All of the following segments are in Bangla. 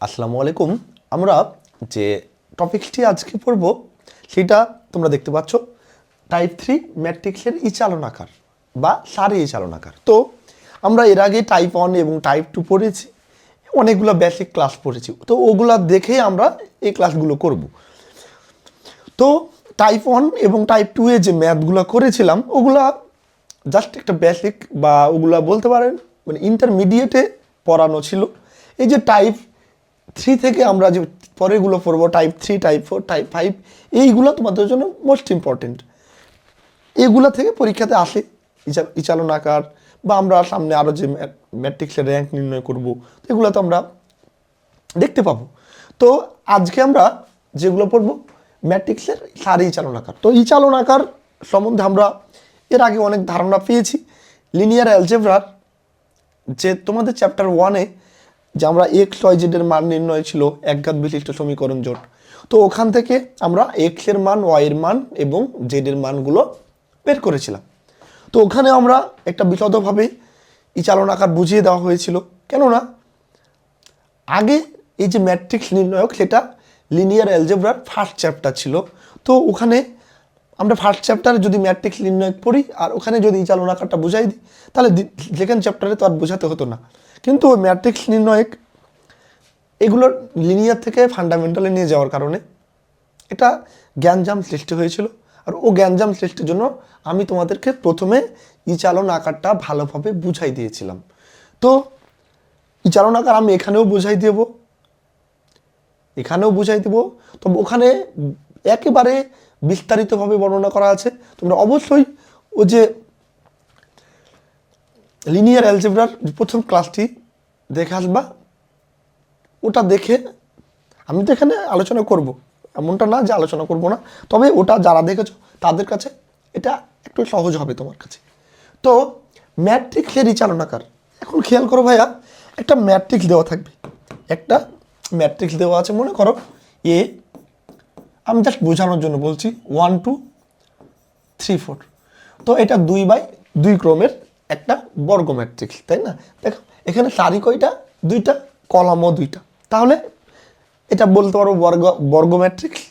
আসসালামু আলাইকুম। আমরা যে টপিকটি আজকে পড়ব সেটা তোমরা দেখতে পাচ্ছ, টাইপ 3 ম্যাট্রিক্সের ইচালনাকার বা সারি ইচালনাকার। তো আমরা এর আগে টাইপ 1 এবং টাইপ 2 পড়েছি, অনেকগুলো বেসিক ক্লাস পড়েছি, তো ওগুলা দেখেই আমরা এই ক্লাসগুলো করব। তো টাইপ 1 এবং টাইপ 2 এ যে ম্যাথগুলো করেছিলাম ওগুলা জাস্ট একটা বেসিক, বা ওগুলা বলতে পারেন মানে ইন্টারমিডিয়েটে পড়ানো ছিল। এই যে টাইপ 3 থেকে আমরা যে পরেরগুলো পড়বো, টাইপ 3, টাইপ 4, টাইপ 5, এইগুলো তোমাদের জন্য মোস্ট ইম্পর্টেন্ট। এগুলো থেকে পরীক্ষাতে আসে ইচালন আকার, বা আমরা সামনে আরও যে ম্যাট্রিক্সের র্যাঙ্ক নির্ণয় করব, এগুলো তো আমরা দেখতে পাবো। তো আজকে আমরা যেগুলো পড়বো ম্যাট্রিক্সের সারি ইচালন আকার। তো ইচালন আকার সম্বন্ধে আমরা এর আগে অনেক ধারণা পেয়েছি। লিনিয়ার অ্যালজেব্রার যে তোমাদের চ্যাপ্টার 1-এ যে আমরা এক্স ওয়াই জেডের মান নির্ণয় ছিল একঘাত বিশিষ্ট সমীকরণ জোট, তো ওখান থেকে আমরা এক্স এর মান, ওয়াই এর মান এবং জেডের মানগুলো বের করেছিলাম। তো ওখানে আমরা একটা বিশদভাবে ইচালন আকার বুঝিয়ে দেওয়া হয়েছিল, কেননা আগে এই যে ম্যাট্রিক্স নির্ণয়ক সেটা লিনিয়ার অ্যালজেব্রার ফার্স্ট চ্যাপ্টার ছিল। তো ওখানে আমরা ফার্স্ট চ্যাপ্টারে যদি ম্যাট্রিক্স নির্ণয় পড়ি আর ওখানে যদি ইচালন আকারটা বুঝাই দিই, তাহলে সেকেন্ড চ্যাপ্টারে তো আর বোঝাতে হতো না। কিন্তু ওই ম্যাট্রিক্স নির্ণয়ক এগুলোর লিনিয়ার থেকে ফান্ডামেন্টালে নিয়ে যাওয়ার কারণে এটা জ্ঞানজাম সৃষ্টি হয়েছিল। আর ও জ্ঞানজাম সৃষ্টির জন্য আমি তোমাদেরকে প্রথমে ইচালন আকারটা ভালোভাবে বুঝাই দিয়েছিলাম। তো ইচালন আকার আমি এখানেও বুঝাই দেব, এখানেও বুঝাই দেব। তবে ওখানে একেবারে বিস্তারিতভাবে বর্ণনা করা আছে। তোমরা অবশ্যই ও যে লিনিয়ার অ্যালজেব্রার প্রথম ক্লাসটি দেখে আসবা, ওটা দেখে আমি তো এখানে আলোচনা করব, এমনটা না যে আলোচনা করব না, তবে ওটা যারা দেখেছো তাদের কাছে এটা একটু সহজ হবে তোমার কাছে। তো ম্যাট্রিক্সের ইচালনাকার, এখন খেয়াল করো ভাইয়া, একটা ম্যাট্রিক্স দেওয়া থাকবে, একটা ম্যাট্রিক্স দেওয়া আছে, মনে করো এ, আমি জাস্ট বোঝানোর জন্য বলছি 1 2 3 4। তো এটা 2x2 ক্রমের একটা বর্গ ম্যাট্রিক্স, তাই না? দেখো এখানে সারি কয়টা? 2টা, কলামও 2টা। তাহলে এটা বলতে পারো বর্গ ম্যাট্রিক্স,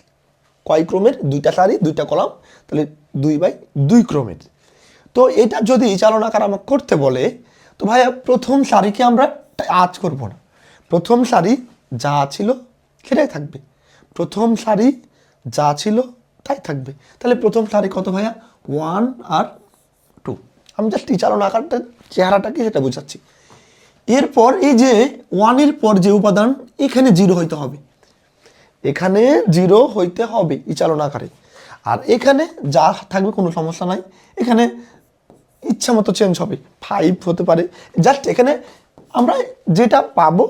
কয় ক্রমের? 2টা সারি 2টা কলাম, তাহলে 2x2 ক্রমের। তো এটা যদি ইচালন আকার আমাকে করতে বলে, তো ভাইয়া প্রথম সারিকে আমরা আঁচ করব না, প্রথম সারি যা ছিল সেটাই থাকবে, প্রথম সারি যা ছিল তাই থাকবে। তাহলে প্রথম সারি কত ভাইয়া? 1 আর 2। আমি জাস্ট ইচালন আকারটা চেহারাটাকে সেটা বোঝাচ্ছি। এরপর এই যে 1-এর পর যে উপাদান, এখানে 0 হইতে হবে, এখানে 0 হইতে হবে ইচালন আকারে। আর এখানে যা থাকবে কোনো সমস্যা নাই, এখানে ইচ্ছা মতো চেঞ্জ হবে, 5 হতে পারে, জাস্ট এখানে আমরা যেটা পাবো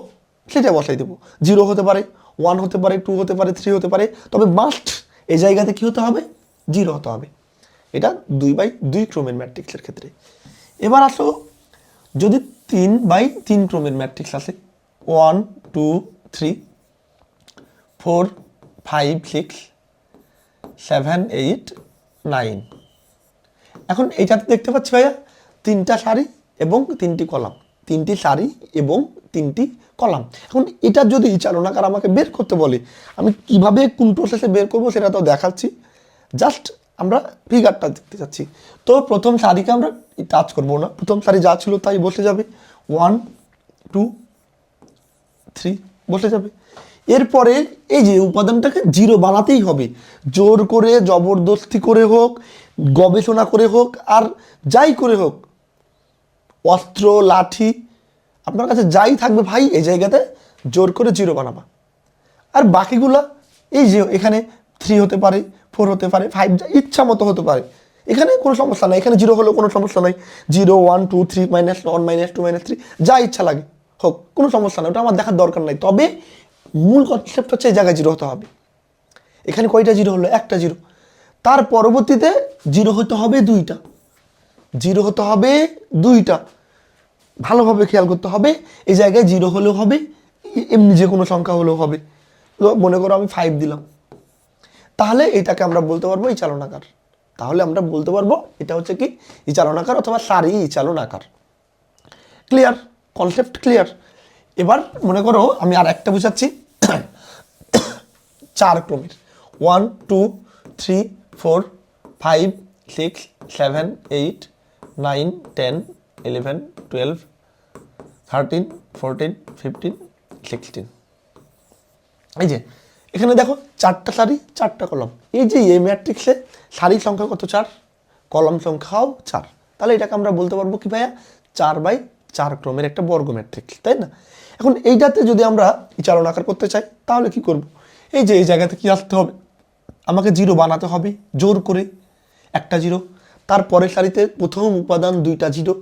সেটা বসাই দেবো। 0 হতে পারে, 1 হতে পারে, 2 হতে পারে, 3 হতে পারে, তবে মাস্ট এই জায়গাতে কি হতে হবে? 0 হতে হবে। এটা 2x2 ক্রমের ম্যাট্রিক্সের ক্ষেত্রে। এবার আসো, যদি 3x3 ক্রমের ম্যাট্রিক্স আসে, 1 2 3 4 5 6 7 8 9, এখন এইটাতে দেখতে পাচ্ছি ভাইয়া 3টা সারি এবং 3টি কলাম, 3টি সারি এবং 3টি কলাম। এখন এটা যদি ইচালন আকার আমাকে বের করতে বলে, আমি কিভাবে কোন প্রসেসে বের করব সেটা তো দেখাচ্ছি, জাস্ট আমরা ফিগারটা দেখতে চাচ্ছি। তো প্রথম সারিকে আমরা টাচ করবো না, প্রথম সারি যা ছিল তাই বসে যাবে, 1 2 3 বসে যাবে। এরপরে এই যে উপাদানটাকে 0 বানাতেই হবে, জোর করে জবরদস্তি করে হোক, গবেষণা করে হোক, আর যাই করে হোক, অস্ত্র লাঠি আপনার কাছে যাই থাকবে ভাই, এই জায়গাতে জোর করে 0 বানাবা। আর বাকিগুলা এই যে এখানে 3 হতে পারে, 4 হতে পারে, 5 ইচ্ছা মতো হতে পারে, এখানে কোনো সমস্যা নাই, এখানে 0 হলেও কোনো সমস্যা নাই, 0 1 2 3 -1 -2 -3 যা ইচ্ছা লাগে হোক, কোনো সমস্যা নাই, ওটা আমার দেখার দরকার নাই। তবে মূল কনসেপ্ট হচ্ছে এই জায়গায় 0 হতে হবে। এখানে কয়টা 0 হলো? একটা 0। তার পরবর্তীতে 0 হতে হবে 2টা, 0 হতে হবে 2টা, ভালোভাবে খেয়াল করতে হবে। এই জায়গায় 0 হলেও হবে, এমনি যে কোনো সংখ্যা হলেও হবে। মনে করো আমি 5 দিলাম, তাহলে এটাকে আমরা বলতে পারবো ইচালন আকার। তাহলে আমরা বলতে পারবো এটা হচ্ছে কি? ইচালন আকার অথবা সারি ইচালন আকার। ক্লিয়ার? Concept clear? এবার মনে করো আমি আর একটা বুঝাচ্ছি, 4 ক্রমের 1 2 3 4 5 6 7 8 9 10 11 12 13 14 15 16। এই যে এখানে দেখো 4টা সারি 4টা কলম। এই যে এই ম্যাট্রিক্সে সারি সংখ্যা কত 4, কলম সংখ্যাও 4, তাহলে এটাকে আমরা বলতে পারবো কি ভাইয়া 4/4 ক্রমের একটা বর্গ ম্যাট্রিক্স, তাই না? এখন এইটাতে যদি আমরা চালনাকার করতে চাই তাহলে কি করব? এই যে এই জায়গাতে কি আসতে হবে, আমাকে 0 বানাতে হবে জোর করে, একটা 0, তারপরের সারিতে প্রথম উপাদান 2টা 0,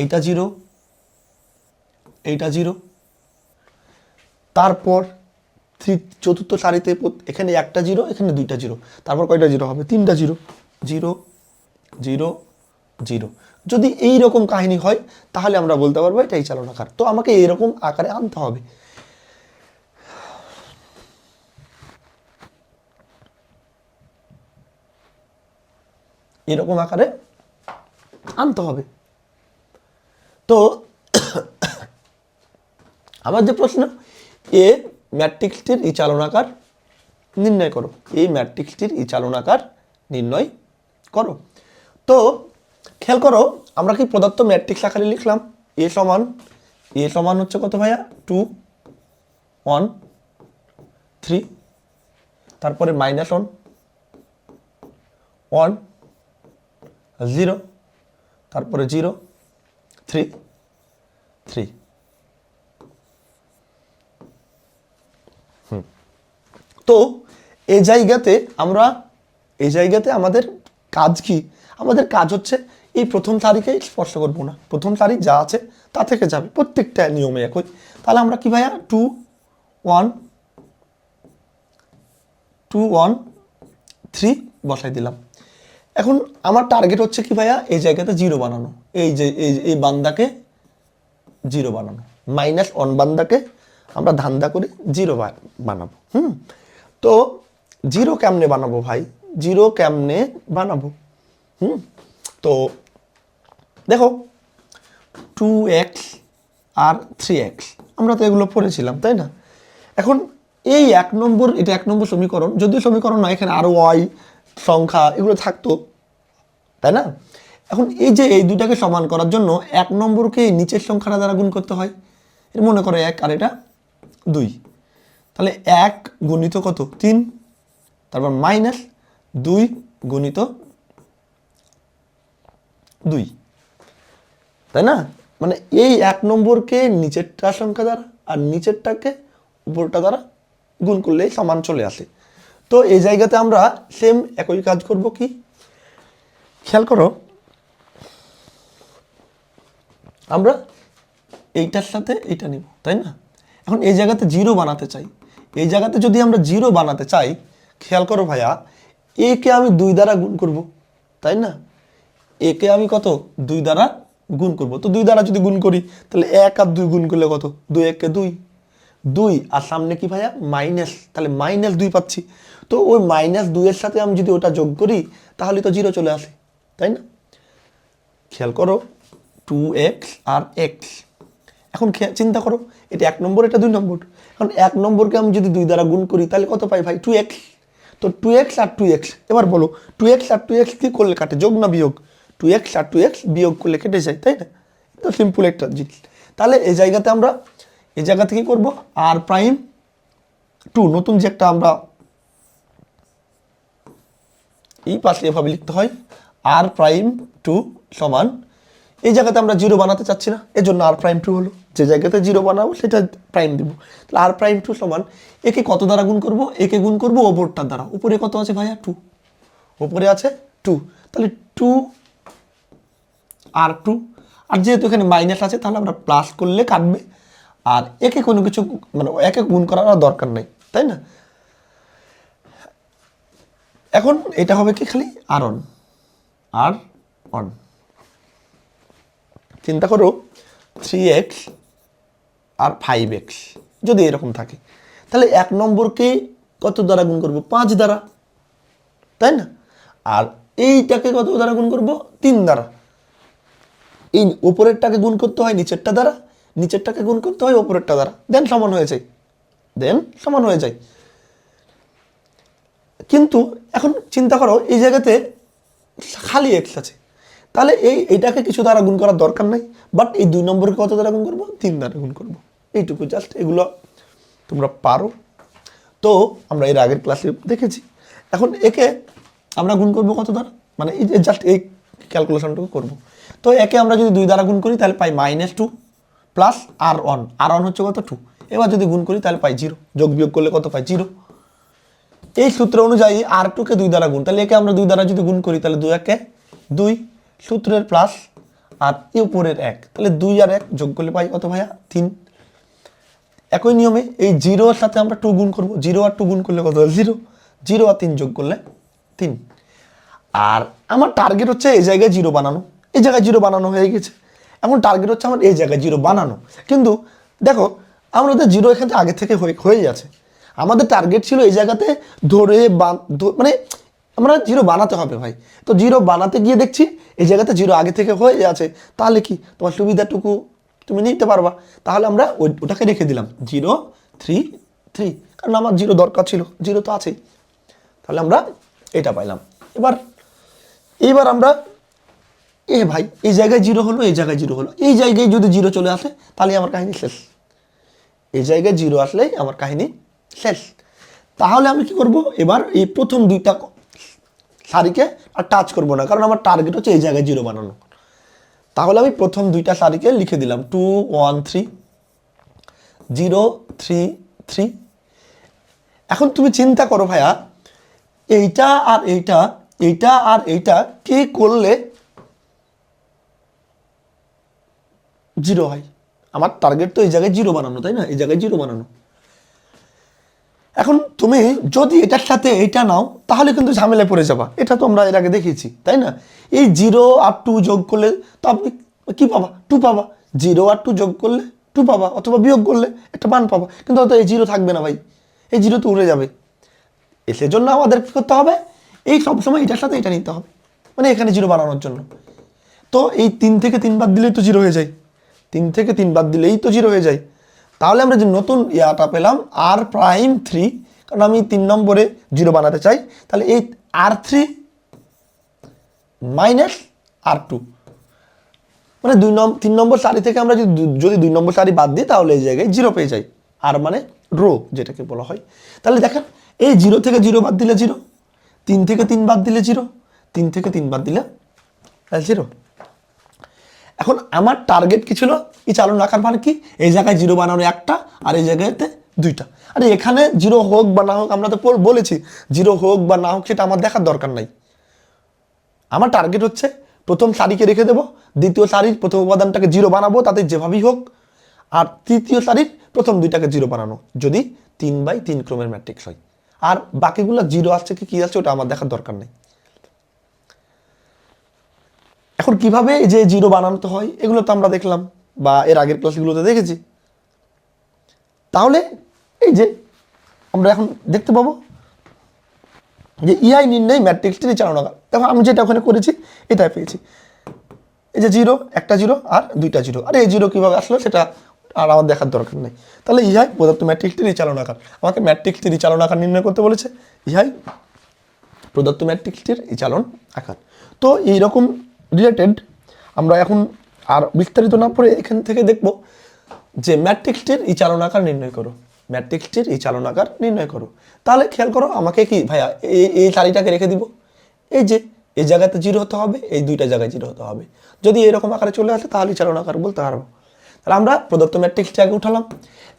এইটা 0 এইটা 0, তারপর চতুর্থ সারিতে এখানে একটা 0 এখানে 2টা 0, তারপর কয়টা 0 হবে 3টা 0, 0 0 0। যদি এই রকম কাহিনী হয় তাহলে আমরা বলতে পারবো এটাই চালনাকার। তো আমাকে এইরকম আকারে আনতে হবে, এরকম আকারে আনতে হবে। তো আমার যে প্রশ্ন, এ ম্যাট্রিক্সটির এই চালনাকার নির্ণয় করো, এই ম্যাট্রিক্সটির এই চালনাকার নির্ণয় করো। তো খেয়াল করো আমরা কি প্রদত্ত ম্যাট্রিক্স আকারে লিখলাম, এ সমান হচ্ছে কত ভাইয়া 2 1 3, তারপরে -1 1 0, তারপরে 0 3 3। তো এই জায়গাতে আমাদের কাজ কি? আমাদের কাজ হচ্ছে এই প্রথম সারিকে স্পর্শ করবো না, প্রথম সারি যা আছে তা থেকে যাবে, প্রত্যেকটা নিয়মে একই। তাহলে আমরা কি ভাইয়া 2 1 2 1 3 বসাই দিলাম। এখন আমার টার্গেট হচ্ছে কি ভাইয়া এই জায়গাতে 0 বানানো, এই যে এই বান্দাকে 0 বানানো, -1 বান্দাকে আমরা ধান্দা করে 0 বানাবো। তো 0 কেমনে বানাবো ভাই, 0 কেমনে বানাবো? তো দেখো 2x আর 3x আমরা তো এগুলো পড়েছিলাম, তাই না? এখন এই 1 নম্বর, এটা 1 নম্বর সমীকরণ, যদিও সমীকরণ নয়, এখানে আরো y সংখ্যা এগুলো থাকতো, তাই না? এখন এই যে এই দুটাকে সমান করার জন্য 1 নম্বরকে নিচের সংখ্যাটা দ্বারা গুণ করতে হয়। এর মনে করো 1 আর এটা 2, তাহলে 1 গুণিত কত 3, তারপর -2 গুণিত 2, তাই না? মানে এই 1 নম্বরকে নিচেরটা সংখ্যা দ্বারা আর নিচেরটাকে উপরটা দ্বারা গুণ করলেই সমান চলে আসে। তো এই জায়গাতে আমরা সেম একই কাজ করব, কি খেয়াল করো, আমরা এইটার সাথে এইটা নিব, তাই না? এখন এই জায়গাতে 0 বানাতে চাই, এই জায়গাতে যদি আমরা 0 বানাতে চাই, খেয়াল করো ভাইয়া, এ কে আমি 2 দ্বারা গুণ করব, তাই না? এ কে আমি কত 2 দ্বারা গুণ করব। তো 2 দ্বারা যদি গুণ করি তাহলে 1 আর 2 গুণ করলে কত, 2 1 কে 2, 2 আর সামনে কি ভাইয়া মাইনাস, তাহলে -2 পাচ্ছি। তো ওই -2 এর সাথে আমি যদি ওটা যোগ করি তাহলে তো 0 চলে আসে, তাই না? খেয়াল করো 2x আর x। এখন চিন্তা করো, এটা 1 নম্বর, এটা 2 নম্বর। এখন 1 নম্বরকে আমি যদি 2 দ্বারা গুণ করি তাহলে কত পাই ভাই 2x। তো 2x আর 2x, এবার বলো 2x আর 2x কি করলে কাটে, যোগ না বিয়োগ? 2x আর 2x বিয়োগ করলে কেটে যায়, তাই না? তো সিম্পল একটা জিনিস। তাহলে এই জায়গাতে আমরা এই জায়গা থেকে করব r'2, নতুন যে একটা আমরা এই পাশে এভাবে লিখতে হয়, r'2 সমান, এই জায়গাতে আমরা 0 বানাতে চাচ্ছি না, এর জন্য r'2 হলো, যে জায়গাতে 0 বানাবো সেটা প্রাইম দিব। তাহলে r'2 সমান, একে কত দ্বারা গুণ করব, একে গুণ করব ওপরটার দ্বারা। উপরে কত আছে ভাইয়া 2, উপরে আছে 2, তাহলে 2 r'2, আর যেহেতু এখানে মাইনাস আছে তাহলে আমরা প্লাস করলে কাটবে, আর একে কোনো কিছু মানে একে গুণ করার আর দরকার নেই, তাই না? এখন এটা হবে কি খালি r1। চিন্তা করো 3x আর 5x যদি এরকম থাকে, তাহলে 1 নম্বরকে কত দ্বারা গুণ করব, 5 দ্বারা, তাই না? আর এইটাকে কত দ্বারা গুণ করব, 3 দ্বারা। এই উপরেরটাকে গুণ করতে হয় নিচেরটা দ্বারা, নিচেরটাকে গুণ করতে হয় ওপরেরটা দ্বারা, দেন সমান হয়ে যায়। কিন্তু এখন চিন্তা করো এই জায়গাতে খালি এক্স আছে, তাহলে এইটাকে কিছু দ্বারা গুণ করার দরকার নেই, বাট এই 2 নম্বরকে কত দ্বারা গুণ করবো? 3 দ্বারা গুণ করবো। এইটুকু জাস্ট, এগুলো তোমরা পারো। তো আমরা এর আগের ক্লাসে দেখেছি। এখন একে আমরা গুণ করবো কত দ্বারা, মানে এই যে জাস্ট এই ক্যালকুলেশনটুকু করবো। তো একে আমরা যদি 2 দ্বারা গুণ করি তাহলে পাই -2 প্লাস r1 হচ্ছে কত 2। এবার যদি গুণ করি তাহলে পাই 0, যোগ বিয়োগ করলে কত পাই 0। এই সূত্র অনুযায়ী r2কে 2 দ্বারা গুণ, তাহলে একে আমরা 2 দ্বারা যদি গুণ করি তাহলে 2 একে 2, সূত্রের প্লাস আর এই উপরের 1, তাহলে 2 আর 1 যোগ করলে পাই কত ভাইয়া 3। একই নিয়মে এই 0 এর সাথে আমরা 2 গুণ করব, 0 আর 2 গুণ করলে কত হয় 0, 0 আর 3 যোগ করলে 3। আর আমার টার্গেট হচ্ছে এই জায়গায় 0 বানানো, এই জায়গায় 0 বানানো হয়ে গেছে। এখন টার্গেট হচ্ছে আমার এই জায়গায় 0 বানানো, কিন্তু দেখো আমাদের 0 এখান থেকে আগে থেকে হয়ে যাচ্ছে। আমাদের টার্গেট ছিল এই জায়গাতে ধরে মানে আমরা 0 বানাতে হবে ভাই। তো 0 বানাতে গিয়ে দেখছি এই জায়গাতে 0 আগে থেকে হয়ে আছে, তাহলে কি তোমার সুবিধাটুকু তুমি নিতে পারবা। তাহলে আমরা ওটাকে রেখে দিলাম 0 3 3, কারণ আমার 0 দরকার ছিল, 0 তো আছেই। তাহলে আমরা এটা পাইলাম। এবার আমরা ভাই এই জায়গায় 0 হলো, এই জায়গায় 0 হলো, এই জায়গায় যদি 0 চলে আসে তাহলে আমার কাহিনী শেষ। এই জায়গায় 0 আসলেই আমার কাহিনী শেষ। তাহলে আমি কি করব, এবার এই প্রথম 2টা সারিকে আর টাচ করব না, কারণ আমার টার্গেট হচ্ছে এই জায়গায় 0 বানানো। তাহলে আমি প্রথম 2টা সারিকে লিখে দিলাম 2 1 3 0 3 3। এখন তুমি চিন্তা করো ভাইয়া, এইটা আর এইটা কি করলে 0 হয়? আমার টার্গেট তো এই জায়গায় 0 বানানো, তাই না? এই জায়গায় 0 বানানো। এখন তুমি যদি এটার সাথে এইটা নাও তাহলে কিন্তু ঝামেলায় পড়ে যাবা, এটা তো আমরা এর আগে দেখেছি, তাই না? এই 0 আর 2 যোগ করলে তো আপনি কি পাবা? 2 পাবা। 0 আর 2 যোগ করলে 2 পাবা, অথবা বিয়োগ করলে একটা মান পাবা, কিন্তু হয়তো এই 0 থাকবে না ভাই, এই 0 তো উড়ে যাবে। সেজন্য আমাদের কী করতে হবে, এই সবসময় এটার সাথে এটা নিতে হবে, মানে এখানে 0 বানানোর জন্য। তো এই 3 থেকে 3 বাদ দিলেই তো 0 হয়ে যায়, 3 থেকে 3 বাদ দিলেই তো 0 হয়ে যায়। তাহলে আমরা যে নতুন ইয়াটা পেলাম r'3, কারণ আমি 3 নম্বরে 0 বানাতে চাই, তাহলে এই r3 মাইনাস r2, মানে 3 নম্বর সারি থেকে আমরা যদি 2 নম্বর সারি বাদ দিই তাহলে এই জায়গায় 0 পেয়ে যাই, আর মানে রো যেটাকে বলা হয়। তাহলে দেখেন এই 0 থেকে 0 বাদ দিলে 0, 3 থেকে 3 বাদ দিলে 0, 3 থেকে 3 বাদ দিলে 0। এখন আমার টার্গেট কি ছিল, এই চালন রাখার মানে কি, এই জায়গায় 0 বানানো একটা আর এই জায়গাতে 2টা। আরে এখানে 0 হোক বা না হোক, আমরা তো বলেছি 0 হোক বা না হোক সেটা আমার দেখার দরকার নাই। আমার টার্গেট হচ্ছে প্রথম সারিকে রেখে দেবো, দ্বিতীয় সারির প্রথম উপাদানটাকে 0 বানাবো তাতে যেভাবেই হোক, আর তৃতীয় সারির প্রথম 2টাকে 0 বানানো যদি 3/3 ক্রমের ম্যাট্রিক্স হয়। আর বাকিগুলো 0 আসছে কি আসছে ওটা আমার দেখার দরকার নেই। এখন কিভাবে যে 0 বানাতে হয় এগুলো তো আমরা দেখলাম, বা এর আগের ক্লাসগুলোতে দেখেছি। তাহলে এই যে আমরা এখন দেখতে পাবো যে ইআই নির্ণয় ম্যাট্রিক্সটির চালনাকার। দেখো আমি যেটা ওখানে করেছি এটাই পেয়েছি, এই যে 0 একটা 0 আর 2টা 0। আর এই 0 কীভাবে আসলো সেটা আর আমার দেখার দরকার নেই। তাহলে ইহাই প্রদত্ত ম্যাট্রিক্সটির চালনাকার। আমাকে ম্যাট্রিক্সটির চালনাকার নির্ণয় করতে বলেছে, ইহাই প্রদত্ত ম্যাট্রিক্সটির চালন আকার। তো এইরকম রিলেটেড আমরা এখন আর বিস্তারিত না পড়ে এখান থেকে দেখব যে ম্যাট্রিক্সটির এই চালনাকার নির্ণয় করো, ম্যাট্রিক্সটির এই চালনাকার নির্ণয় করো। তাহলে খেয়াল করো, আমাকে কি ভাইয়া এই সারিটাকে রেখে দিব, এই যে এই জায়গাতে 0 হতে হবে, এই 2টা জায়গায় 0 হতে হবে। যদি এরকম আকারে চলে আসে তাহলে চালনাকার বলতে পারবো। তাহলে আমরা প্রদত্ত ম্যাট্রিক্সটি আগে উঠালাম।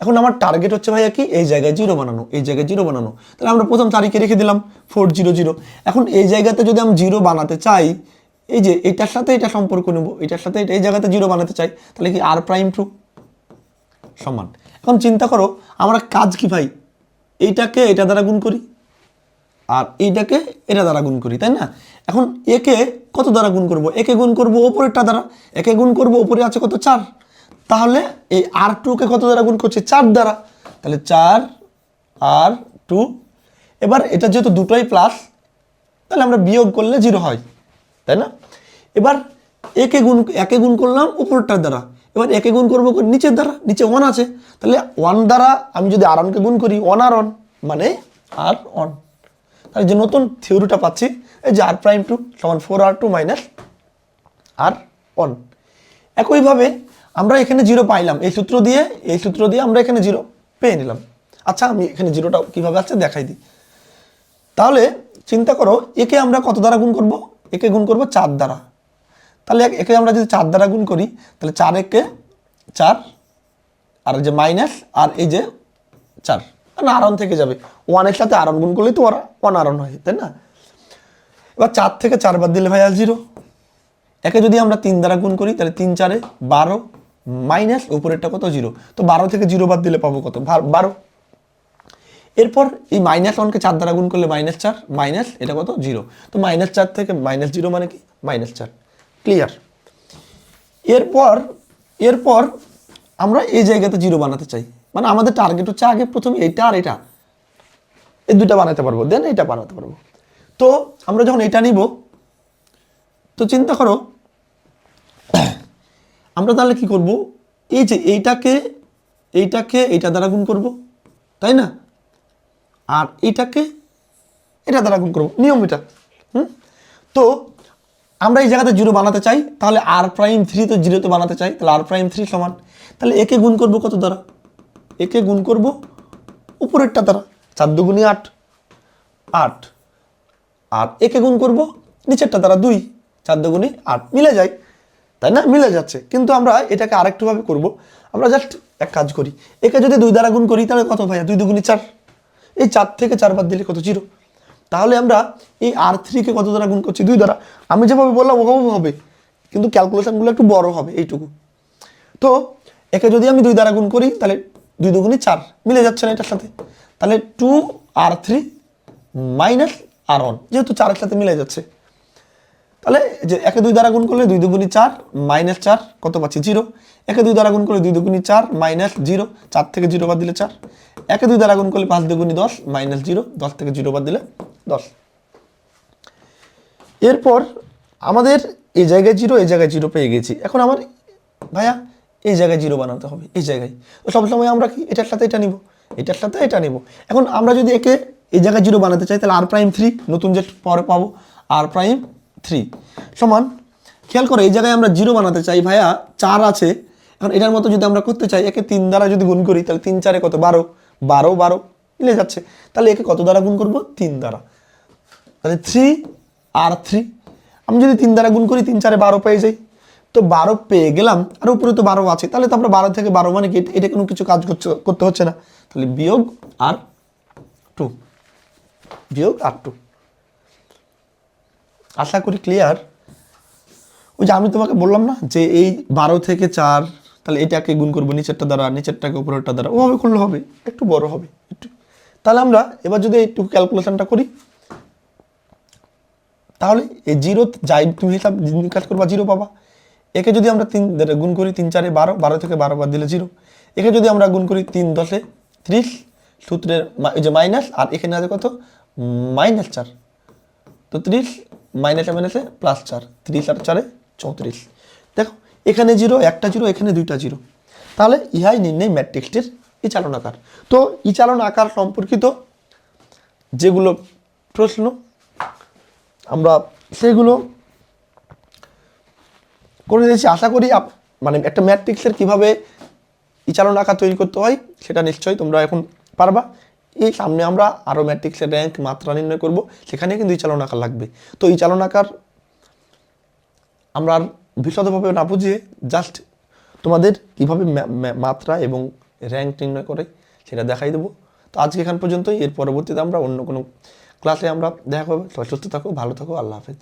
এখন আমার টার্গেট হচ্ছে ভাইয়া কি, এই জায়গায় 0 বানানো, এই জায়গায় 0 বানানো। তাহলে আমরা প্রথম সারিকে রেখে দিলাম 4 0 0। এখন এই জায়গাতে যদি আমি 0 বানাতে চাই, এই যে এটার সাথে এটা সম্পর্ক নেব, এটার সাথে এই জায়গাতে 0 বানাতে চাই, তাহলে কি r'2 সমান। এখন চিন্তা করো আমরা কাজ কি ভাই, এইটাকে এটা দ্বারা গুণ করি আর এইটাকে এটা দ্বারা গুণ করি, তাই না? এখন একে কত দ্বারা গুণ করব, একে গুণ করব ওপরেরটা দ্বারা, একে গুণ করব ওপরে আছে কত 4, তাহলে এই r2কে কত দ্বারা গুণ করছে 4 দ্বারা, তাহলে 4 r2। এবার এটা যেহেতু দুটোই প্লাস তাহলে আমরা বিয়োগ করলে 0 হয়, তাই না? এবার একে গুণ করলাম উপরটার দ্বারা, এবার একে গুণ করবো নিচের দ্বারা, নিচে 1 আছে, তাহলে 1 দ্বারা আমি যদি R1 কে গুণ করি 1R1 মানে R1। তাহলে যে নতুন থিওরিটা পাচ্ছি এই যে R'2 সমান 4R2 মাইনাস R1। একইভাবে আমরা এখানে 0 পাইলাম এই সূত্র দিয়ে আমরা এখানে 0 পেয়ে নিলাম। আচ্ছা আমি এখানে 0টা কীভাবে আসছে দেখাই দিই। তাহলে চিন্তা করো একে আমরা কত দ্বারা গুণ করব? একে গুণ করব 4 দ্বারা। তাহলে একে আমরা যদি 4 দ্বারা গুণ করি তাহলে 4 একে 4 আর যে মাইনাস আর এই যে 4 না R1 থেকে যাবে, 1 এর সাথে R1 গুণ করলেই তো 1 R1 হয়, তাই না? এবার 4 থেকে 4 বাদ দিলে ভাইয়া 0। একে যদি আমরা 3 দ্বারা গুণ করি তাহলে 3 4 12 মাইনাস উপরেরটা কত 0, তো 12 থেকে 0 বাদ দিলে পাবো কত 12। এরপর এই -1কে 4 দ্বারা গুণ করলে -4 মাইনাস এটা কত 0, তো -4 থেকে -0 মানে কি -4। ক্লিয়ার? এরপর আমরা এই জায়গাতে 0 বানাতে চাই, মানে আমাদের টার্গেট হচ্ছে আগে প্রথমে এইটা আর এটা এই দুইটা বানাতে পারবো, দেন এটা বানাতে পারবো। তো আমরা যখন এটা নিব তো চিন্তা করো আমরা তাহলে কি করব, এই যে এইটাকে এইটা দ্বারা গুণ করব, তাই না? আর এটাকে এটা দ্বারা গুণ করবো, নিয়ম এটা। তো আমরা এই জায়গাতে 0 বানাতে চাই, তাহলে R'3 তো 0 তে বানাতে চাই, তাহলে R'3 সমান, তাহলে একে গুণ করব কত দ্বারা? একে গুণ করব উপরেরটা দ্বারা, 4 দুগুণে 8 আর একে গুণ করব নিচেরটা দ্বারা 2, 4 দুগুণে 8 মিলে যায়, তাই না? মিলে যাচ্ছে। কিন্তু আমরা এটাকে আরেকটুভাবে করব, আমরা জাস্ট এক কাজ করি, একে যদি 2 দ্বারা গুণ করি তাহলে কত ভাইয়া 2 দুগুণে 4, এই 4 থেকে 4 বাদ দিলে কত 0। তাহলে আমরা এই R3 কে কত দ্বারা গুণ করছি 2 দ্বারা, আমি যেভাবে বললাম ওভাবে হবে, কিন্তু ক্যালকুলেশনগুলো একটু বড় হবে এইটুকু। তো একে যদি আমি 2 দ্বারা গুণ করি তাহলে 2 দুগুণে 4 মিলে যাচ্ছে না এটার সাথে, তাহলে 2R3 মাইনাস R1 যেহেতু 4 এর সাথে মিলে যাচ্ছে, তাহলে যে একে 2 দ্বারা গুণ করলে 2 দুগুণে 4 মাইনাস 4 কত পাচ্ছি 0, একে 2 দ্বারা গুণ করলে 2 দুগুণে 4 মাইনাস 0, 4 থেকে 0 বাদ দিলে 4, একে 2 দ্বারা গুণ করলে 5 দুগুণে 10 মাইনাস 0, 10 থেকে 0 বাদ দিলে 10। এরপর আমাদের এই জায়গায় 0 এই জায়গায় 0 পেয়ে গেছি, এখন আমার ভাইয়া এই জায়গায় 0 বানাতে হবে, এই জায়গায়। তো সবসময় আমরা কি এটার সাথে এটা নিব, এটার সাথে এটা নিব। এখন আমরা যদি একে এই জায়গায় 0 বানাতে চাই তাহলে R'3 নতুন যে পরে পাবো R'3 সমান, খেয়াল করে এই জায়গায় আমরা 0 বানাতে চাই ভাইয়া 4 আছে, এখন এটার মতো যদি আমরা করতে চাই একে 3 দ্বারা যদি গুণ করি তাহলে 3 4 কত 12 12 12 মিলে যাচ্ছে, তাহলে একে কত দ্বারা গুণ করব 3 দ্বারা, তাহলে 3R3 আমি যদি 3 দ্বারা গুণ করি 3 4 12 পেয়ে যাই, তো 12 পেয়ে গেলাম, আর উপরে তো 12 আছে, তাহলে তো আমরা 12 থেকে 12 মানে কি এটা কোনো কিছু কাজ করতে হচ্ছে না, তাহলে বিয়োগ R2। আশা করি ক্লিয়ার। ওই যে আমি তোমাকে বললাম না যে এই 12 থেকে 4 তাহলে এটাকে গুণ করবো নিচেরটা দ্বারা, নিচেরটাকে উপরেরটা দ্বারা, ওভাবে করলে হবে, একটু বড় হবে একটু। তাহলে আমরা এবার যদি একটু ক্যালকুলেশনটা করি তাহলে এই 0 যাই তুমি হিসাব নিকাশ করবা 0 পাবা। একে যদি আমরা 3 দ্বারা গুণ করি 3 4 12, 12 থেকে 12 বাদ দিলে 0, একে যদি আমরা গুণ করি 3 10 30 সূত্রের এই যে মাইনাস, আর এখানে আছে কত -4, তো 30 মাইনাসে মাইনাসে +4, 30 আর 4 34। দেখো এখানে 0 একটা 0 এখানে 2টা 0, তাহলে ইহাই নির্ণয় ম্যাট্রিক্সটির ইচালন আকার। তো ইচালন আকার সম্পর্কিত যেগুলো প্রশ্ন আমরা সেগুলো করে দিয়েছি। আশা করি মানে একটা ম্যাট্রিক্সের কীভাবে ইচালন আকার তৈরি করতে হয় সেটা নিশ্চয়ই তোমরা এখন পারবা। এই সামনে আমরা আরও ম্যাট্রিক্সের র্যাঙ্ক মাত্রা নির্ণয় করব, সেখানে কিন্তু ইচালন আকার লাগবে। তো ইচালন আকার আমরা আর বিশদভাবে না বুঝিয়ে জাস্ট তোমাদের কীভাবে মাত্রা এবং র্যাঙ্ক নির্ণয় করে সেটা দেখাই দেবো। তো আজকে এখান পর্যন্তই, এর পরবর্তীতে আমরা অন্য কোনো ক্লাসে আমরা দেখা হবে। সবাই সুস্থ থাকো, ভালো থাকো, আল্লাহ হাফেজ।